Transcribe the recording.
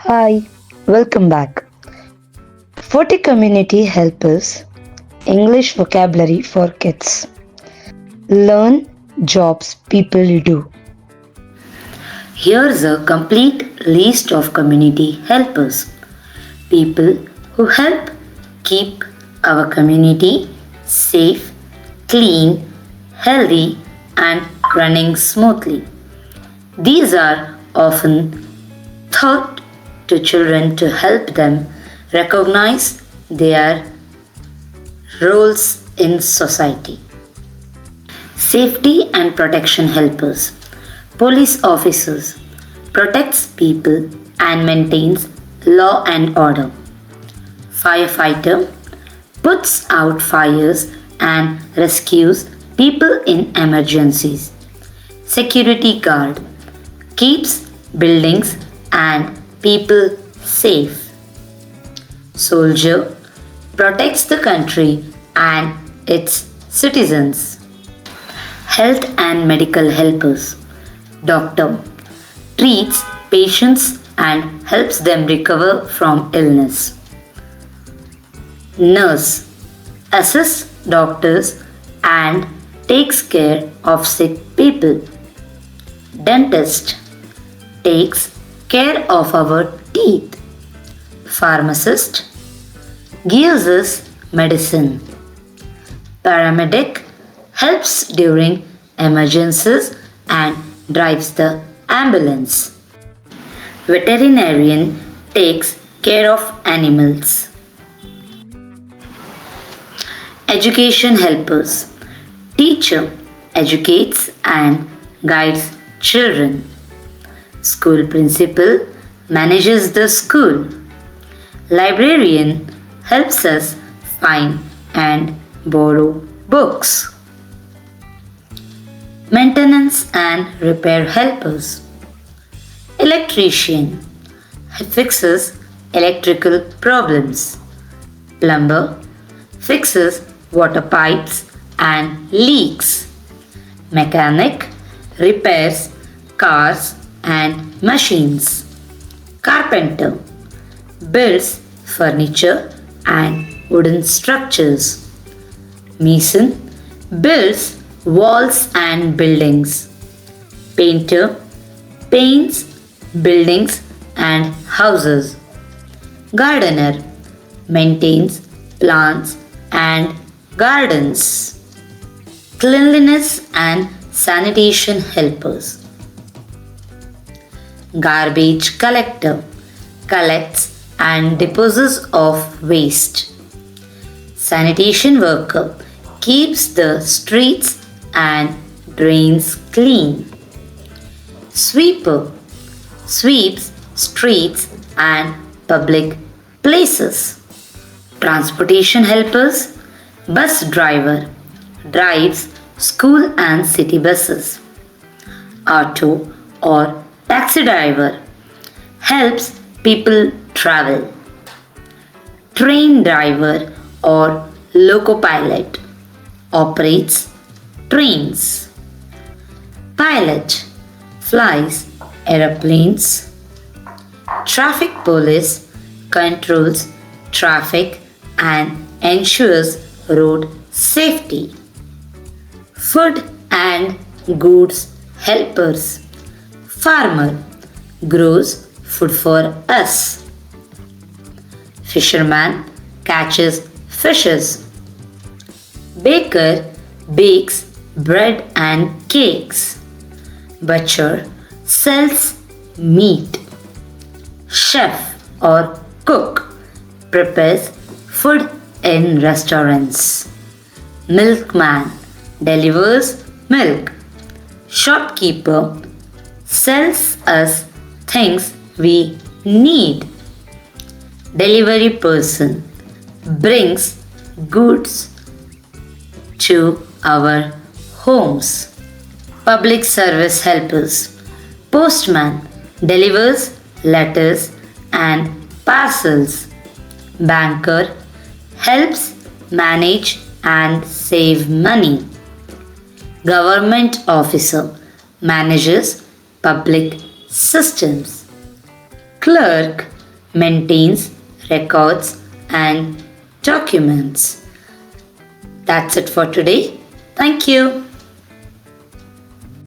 Hi, welcome back. 40 Community Helpers English Vocabulary for Kids. Learn jobs people do. Here's a complete list of community helpers. People who help keep our community safe, clean, healthy, and running smoothly. These are often taught to children to help them recognize their roles in society. Safety and protection helpers. Police officers protects people and maintains law and order. Firefighter puts out fires and rescues people in emergencies. Security guard keeps buildings and people safe. Soldier protects the country and its citizens. Health and medical helpers. Doctor treats patients and helps them recover from illness. Nurse assists doctors and takes care of sick people. Dentist takes care of our teeth. Pharmacist gives us medicine. Paramedic helps during emergencies and drives the ambulance. Veterinarian takes care of animals. Education helpers. Teacher educates and guides children. School principal manages the school. Librarian helps us find and borrow books. Maintenance and repair helpers. Electrician fixes electrical problems. Plumber fixes water pipes and leaks. Mechanic repairs cars and machines. Carpenter builds furniture and wooden structures. Mason builds walls and buildings. Painter paints buildings and houses. Gardener maintains plants and gardens. Cleanliness and sanitation helpers. Garbage collector collects and disposes of waste. Sanitation worker keeps the streets and drains clean. Sweeper sweeps streets and public places. Transportation helpers. Bus driver drives school and city buses. Auto or taxi driver helps people travel. Train driver or loco pilot operates trains. Pilot flies aeroplanes. Traffic police controls traffic and ensures road safety. Food and goods helpers. Farmer grows food for us. Fisherman catches fishes. Baker bakes bread and cakes. Butcher sells meat. Chef or cook prepares food in restaurants. Milkman delivers milk. Shopkeeper sells us things we need. Delivery person brings goods to our homes. Public service helpers. Postman delivers letters and parcels. Banker helps manage and save money. Government officer manages public systems. Clerk maintains records and documents. That's it for today. Thank you.